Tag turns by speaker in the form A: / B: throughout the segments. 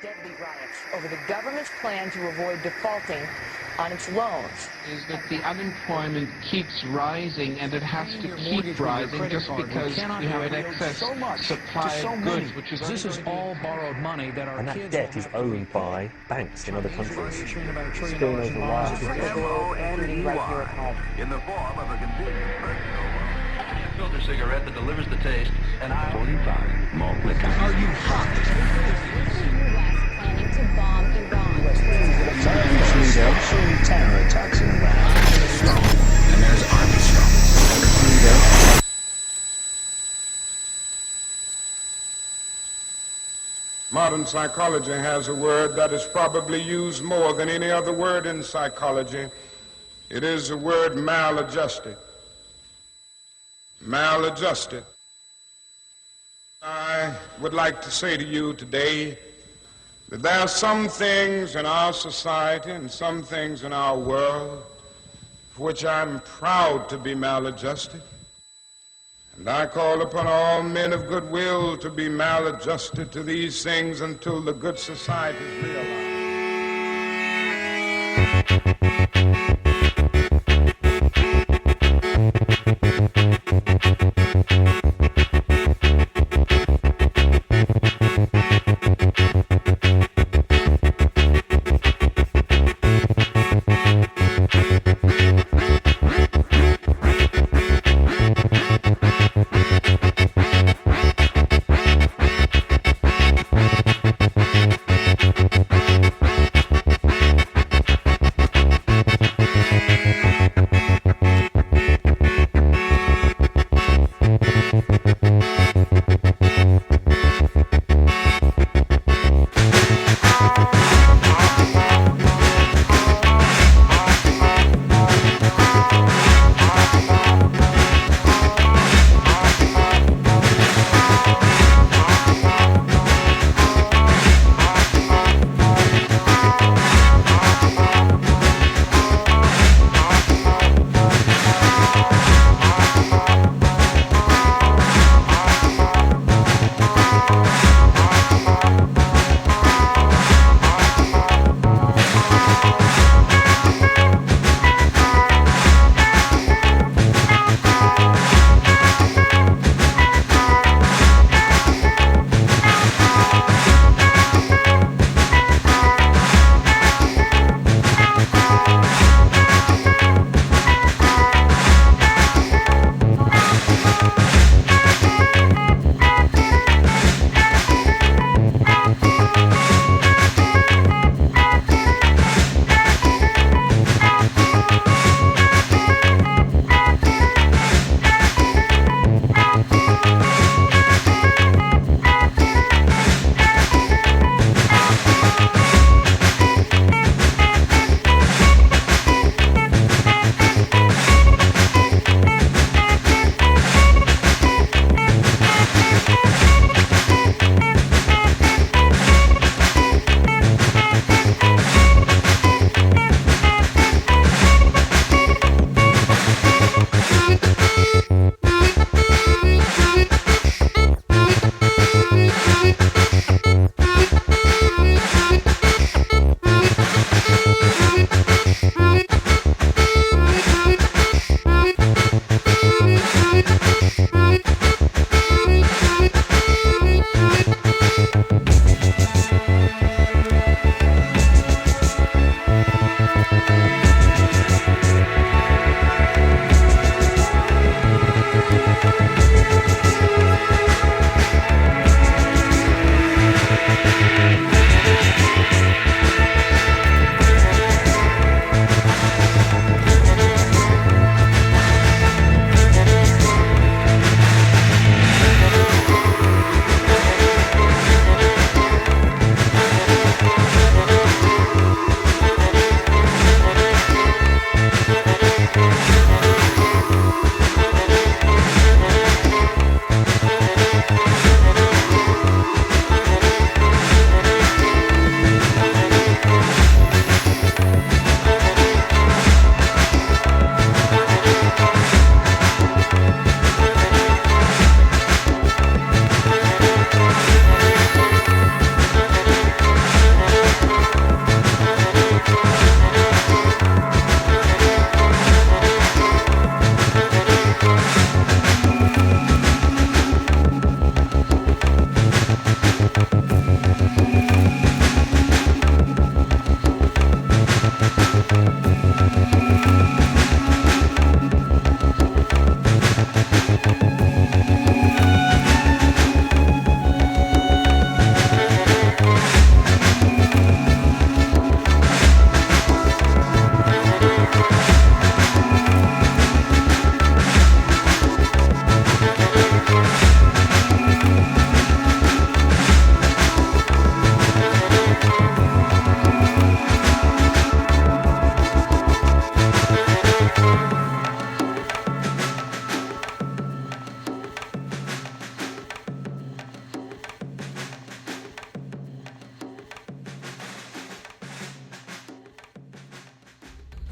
A: Deadly riots over the government's plan to avoid defaulting on its loans.
B: Is that the unemployment keeps rising, and it has to keep rising just because we have an excess supply of goods, which is
C: this is all borrowed money that our
D: and that
C: kids
D: debt is owned by banks in other countries.
C: It's going over wires.
A: Including right here at home.
E: In the form of a convenient personal loan. A filter cigarette that delivers the taste, and 45 malt liquor.
C: Are you hot?
F: planning to bomb Iran.
C: Sanctioning terror attacks in Iran.
G: And there's army strong.
H: Modern psychology has a word that is probably used more than any other word in psychology. It is the word maladjusted. Maladjusted. I would like to say to you today that there are some things in our society and some things in our world for which I'm proud to be maladjusted. And I call upon all men of goodwill to be maladjusted to these things until the good society is realized.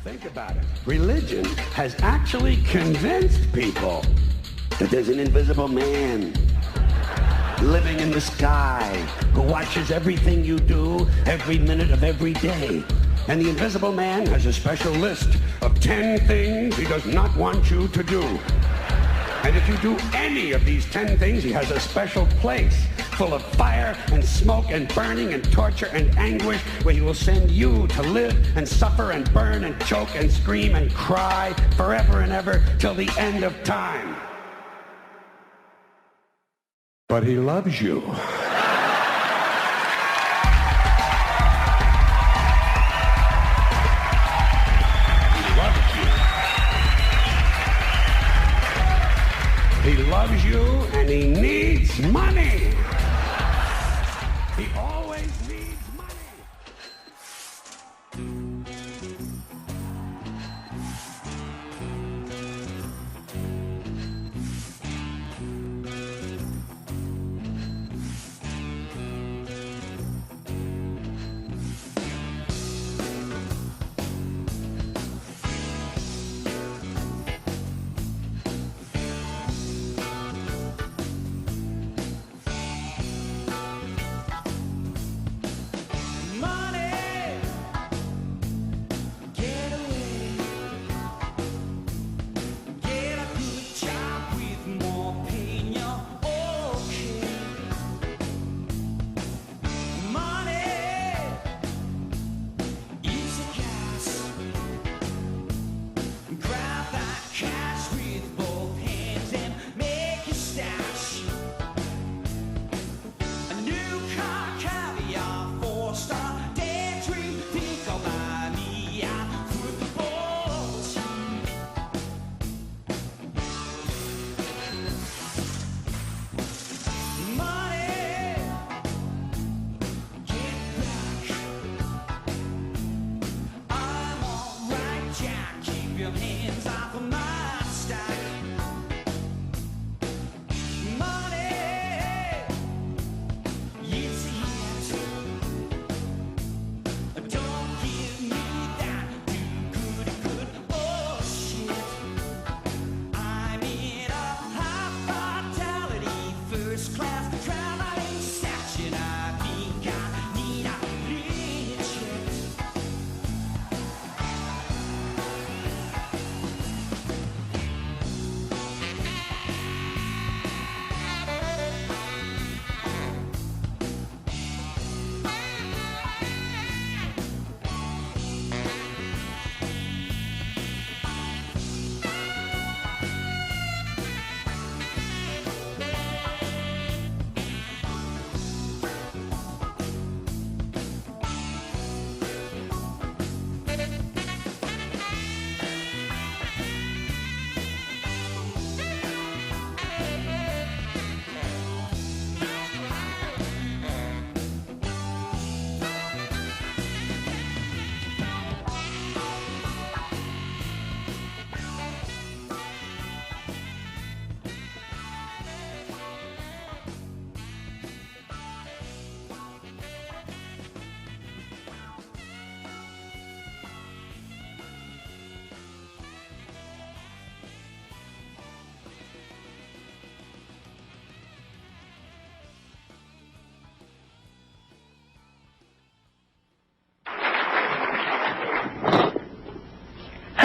F: Think about it. Religion has actually convinced people that there's an invisible man living in the sky who watches everything you do every minute of every day. And the invisible man has a special list of 10 things he does not want you to do. And if you do any of these 10 things, he has a special place full of fire and smoke and burning and torture and anguish where he will send you to live and suffer and burn and choke and scream and cry forever and ever till the end of time. But he loves you. He loves you and he needs money. He always needs money.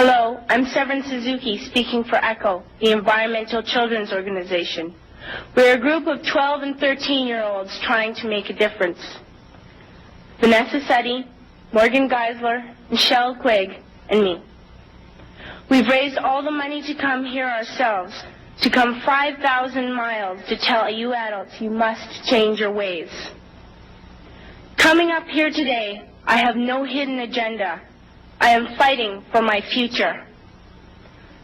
I: Hello, I'm Severin Suzuki speaking for ECHO, the Environmental Children's Organization. We're a group of 12 and 13-year-olds trying to make a difference. Vanessa Seti, Morgan Geisler, Michelle Quigg, and me. We've raised all the money to come here ourselves, to come 5,000 miles to tell you adults you must change your ways. Coming up here today, I have no hidden agenda. I am fighting for my future.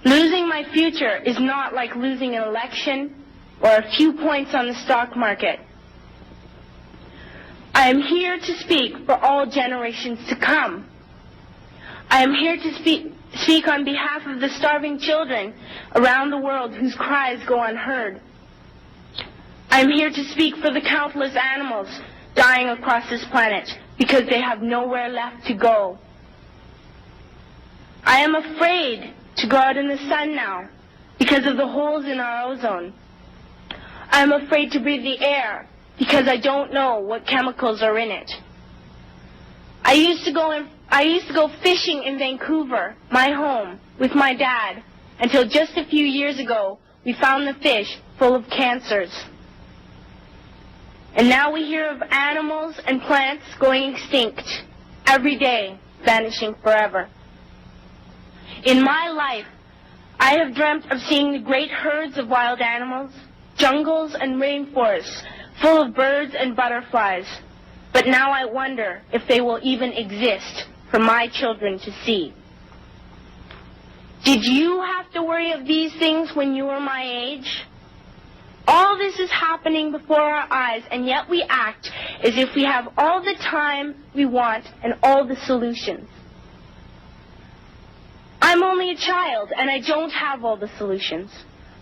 I: Losing my future is not like losing an election or a few points on the stock market. I am here to speak for all generations to come. I am here to speak on behalf of the starving children around the world whose cries go unheard. I am here to speak for the countless animals dying across this planet because they have nowhere left to go. I am afraid to go out in the sun now because of the holes in our ozone. I am afraid to breathe the air because I don't know what chemicals are in it. I used to go fishing in Vancouver, my home, with my dad, until just a few years ago we found the fish full of cancers. And now we hear of animals and plants going extinct every day, vanishing forever. In my life, I have dreamt of seeing the great herds of wild animals, jungles and rainforests full of birds and butterflies. But now I wonder if they will even exist for my children to see. Did you have to worry of these things when you were my age? All this is happening before our eyes, and yet we act as if we have all the time we want and all the solutions. I'm only a child, and I don't have all the solutions.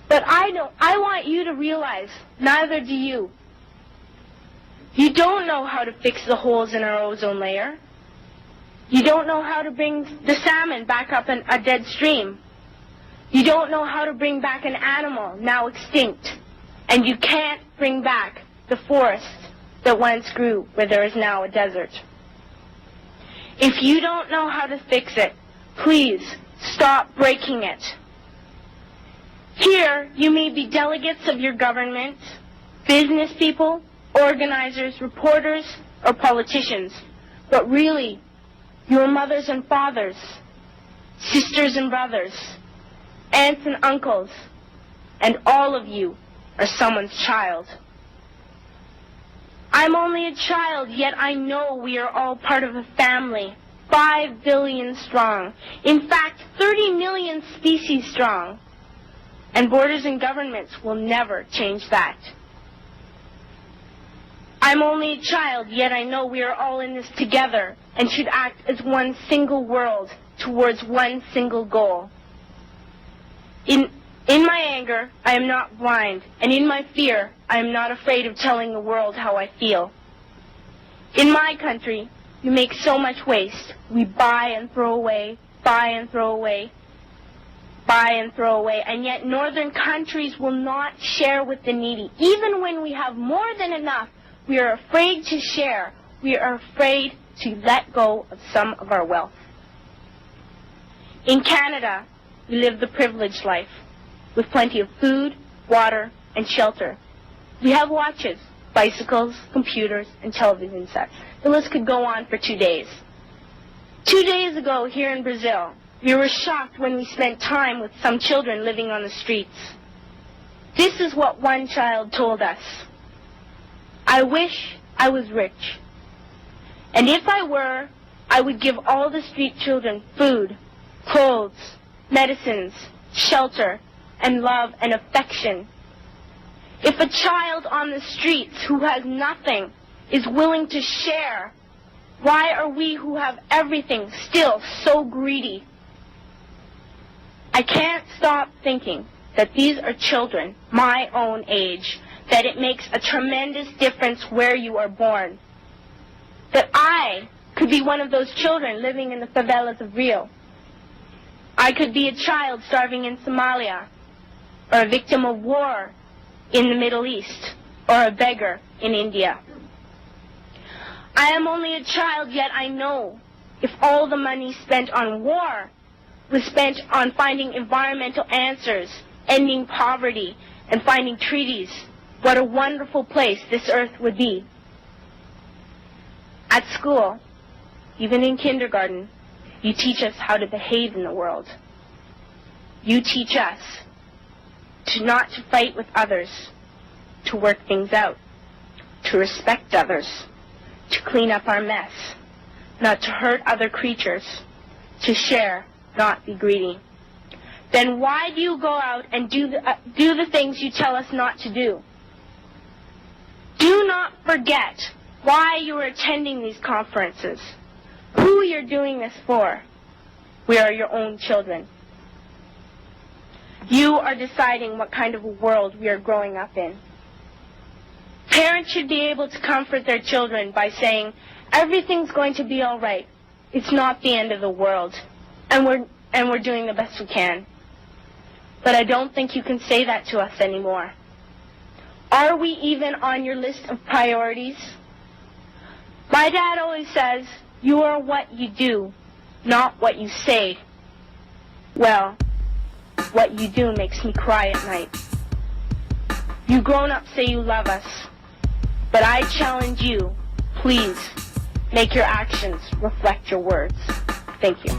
I: But I want you to realize, neither do you. You don't know how to fix the holes in our ozone layer. You don't know how to bring the salmon back up in a dead stream. You don't know how to bring back an animal now extinct. And you can't bring back the forest that once grew where there is now a desert. If you don't know how to fix it, please stop breaking it. Here, you may be delegates of your government, business people, organizers, reporters, or politicians, but really, your mothers and fathers, sisters and brothers, aunts and uncles, and all of you are someone's child. I'm only a child, yet I know we are all part of a family, 5 billion strong. In fact, 30 million species strong. And borders and governments will never change that. I'm only a child, yet I know we are all in this together and should act as one single world towards one single goal. In my anger, I am not blind, and in my fear, I am not afraid of telling the world how I feel. In my country, we make so much waste. We buy and throw away, buy and throw away, buy and throw away, and yet northern countries will not share with the needy. Even when we have more than enough, we are afraid to share. We are afraid to let go of some of our wealth. In Canada, we live the privileged life, with plenty of food, water, and shelter. We have watches, bicycles, computers, and television sets. The list could go on for 2 days. 2 days ago, here in Brazil, we were shocked when we spent time with some children living on the streets. This is what one child told us. I wish I was rich. And if I were, I would give all the street children food, clothes, medicines, shelter, and love and affection. If a child on the streets who has nothing is willing to share, why are we who have everything still so greedy? I can't stop thinking that these are children my own age, that it makes a tremendous difference where you are born. That I could be one of those children living in the favelas of Rio. I could be a child starving in Somalia, or a victim of war in the Middle East, or a beggar in India. I am only a child, yet I know if all the money spent on war was spent on finding environmental answers, ending poverty, and finding treaties, what a wonderful place this earth would be. At school, even in kindergarten, you teach us how to behave in the world. You teach us not to fight with others, to work things out, to respect others, to clean up our mess, not to hurt other creatures, to share, not be greedy. Then why do you go out and do the things you tell us not to do? Do not forget why you are attending these conferences, who you're doing this for. We are your own children. You are deciding what kind of a world we are growing up in. Parents should be able to comfort their children by saying, everything's going to be all right. It's not the end of the world. And and we're doing the best we can. But I don't think you can say that to us anymore. Are we even on your list of priorities? My dad always says, you are what you do, not what you say. Well, what you do makes me cry at night. You grown-ups say you love us, but I challenge you, please, make your actions reflect your words. Thank you.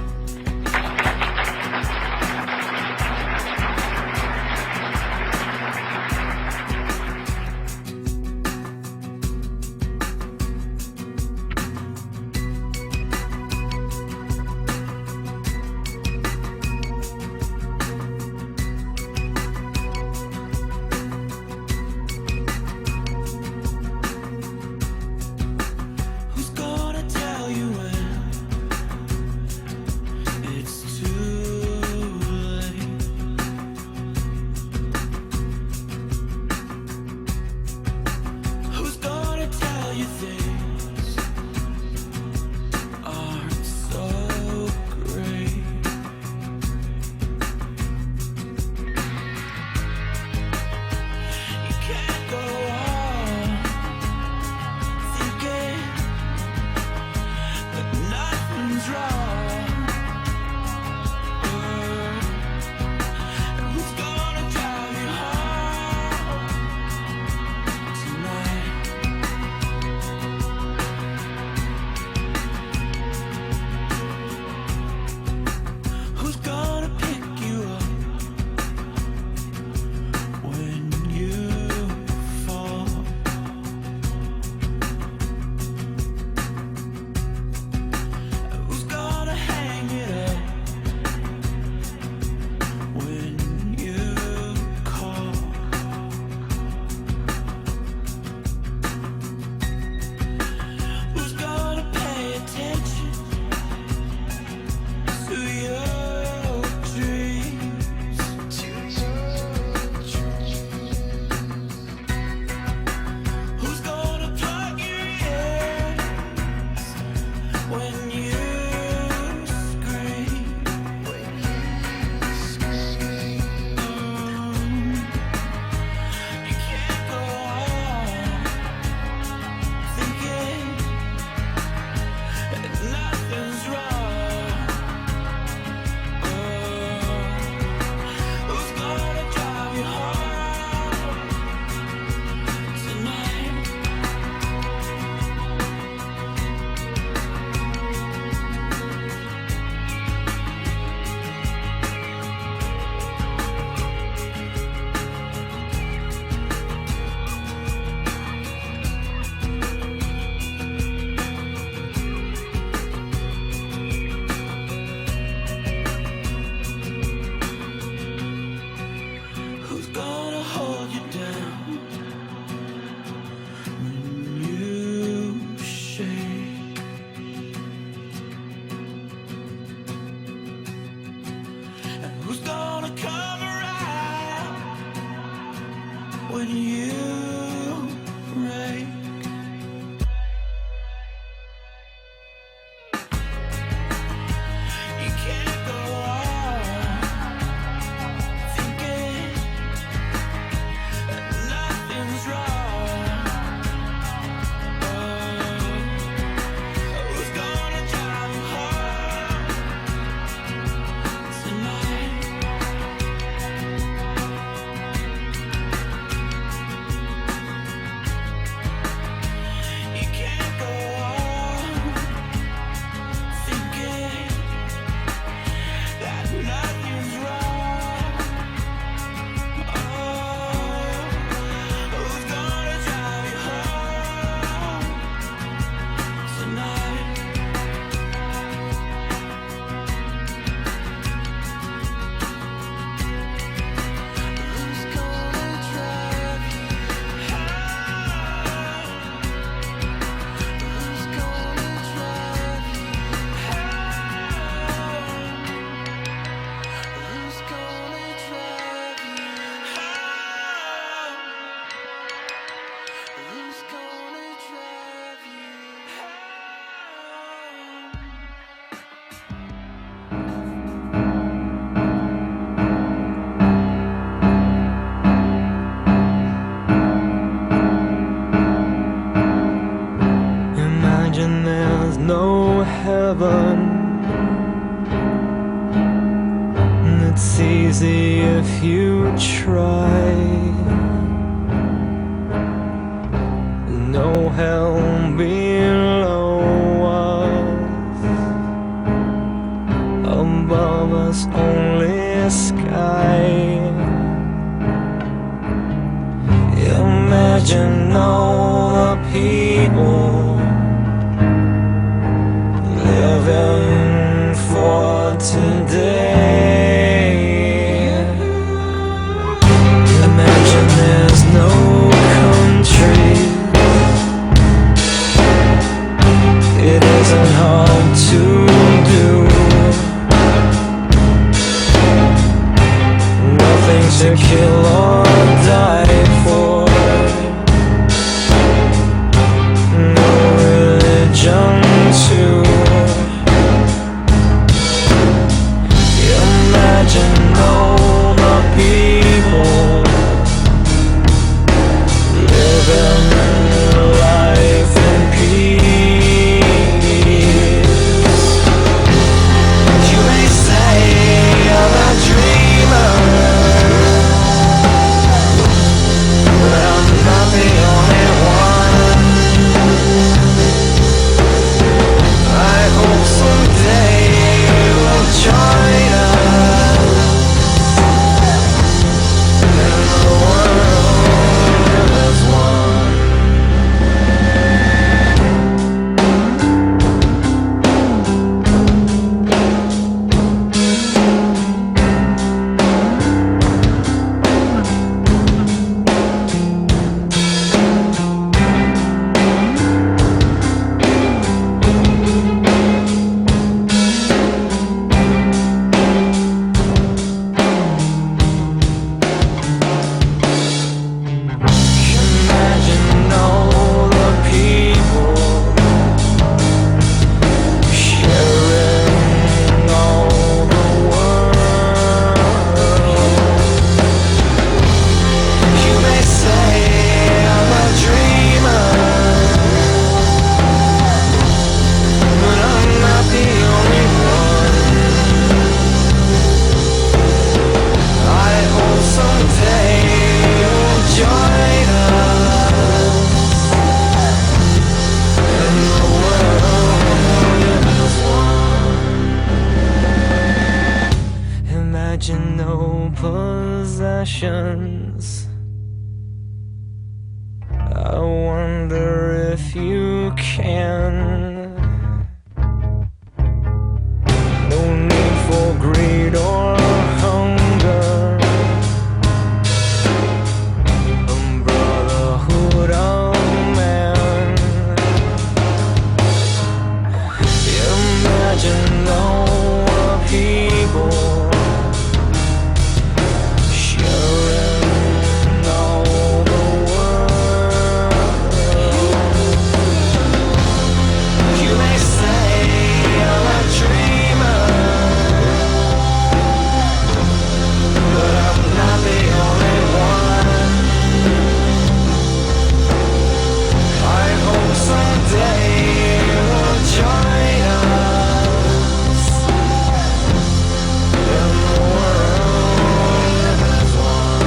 J: Imagine there's no heaven. It's easy if you try. No hell below us, above us only sky. Imagine all the people living for today. Imagine there's no country. It isn't hard to do. Nothing to kill or die for. No religion too. Imagine all the people living life in peace. You may say I'm a dreamer, but I'm not the only one. I hope someday you'll join us in the world as one. Imagine all the people sharing all the world. You may say I'm a dreamer, but I'm not the only one. I hope someday you'll join us in the world as one. Imagine no possessions. I wonder if you can. No need for greed or hunger. Brotherhood of man. Imagine all the people sharing all the world. You may say I'm a dreamer, but I'm not the only one. I hope someday you'll join us in the world as one.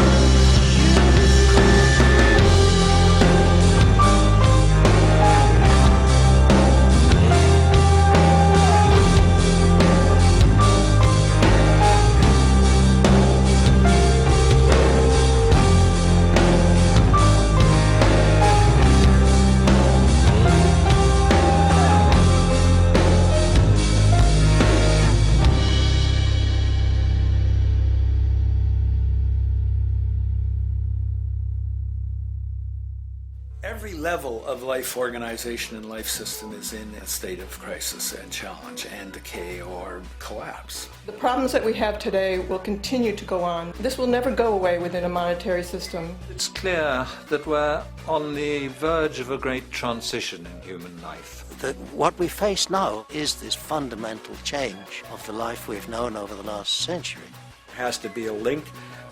K: Every level of life organization and life system is in a state of crisis and challenge and decay or collapse.
L: The problems that we have today will continue to go on. This will never go away within a monetary system.
M: It's clear that we're on the verge of a great transition in human life.
N: That what we face now is this fundamental change of the life we've known over the last century.
K: There has to be a link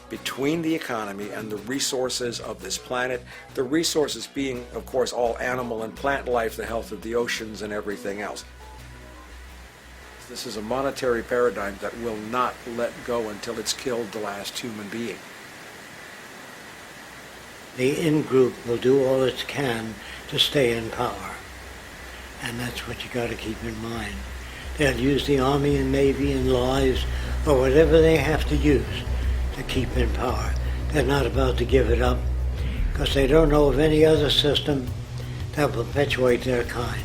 O: between the economy and the resources of this planet, the resources being, of course, all animal and plant life, the health of the oceans and everything else. This is a monetary paradigm that will not let go until it's killed the last human being.
P: The in-group will do all it can to stay in power. And that's what you got to keep in mind. They'll use the Army and Navy and lies or whatever they have to use to keep in power. They're not about to give it up because they don't know of any other system that will perpetuate their kind.